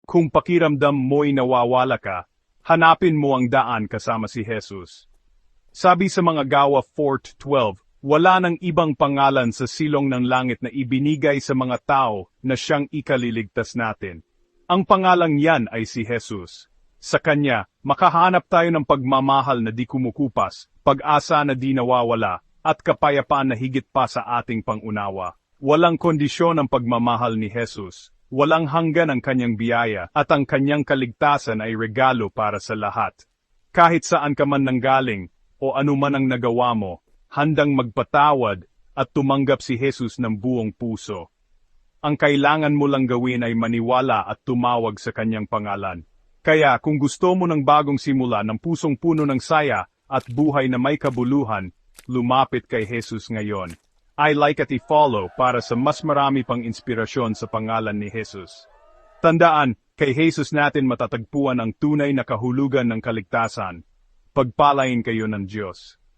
Kung pakiramdam mo'y nawawala ka, hanapin mo ang daan kasama si Jesus. Sabi sa mga Gawa 4:12, wala nang ibang pangalan sa silong ng langit na ibinigay sa mga tao na siyang ikaliligtas natin. Ang pangalang yan ay si Jesus. Sa Kanya, makahanap tayo ng pagmamahal na di kumukupas, pag-asa na di nawawala, at kapayapaan na higit pa sa ating pangunawa. Walang kondisyon ang pagmamahal ni Jesus. Walang hanggan ang Kanyang biyaya, at ang Kanyang kaligtasan ay regalo para sa lahat. Kahit saan ka man nanggaling, o anuman ang nagawa mo, handang magpatawad at tumanggap si Jesus ng buong puso. Ang kailangan mo lang gawin ay maniwala at tumawag sa Kanyang pangalan. Kaya kung gusto mo ng bagong simula ng pusong puno ng saya at buhay na may kabuluhan, lumapit kay Jesus ngayon. I-like at i-follow para sa mas marami pang inspirasyon sa pangalan ni Jesus. Tandaan, kay Jesus natin matatagpuan ang tunay na kahulugan ng kaligtasan. Pagpalain kayo ng Diyos.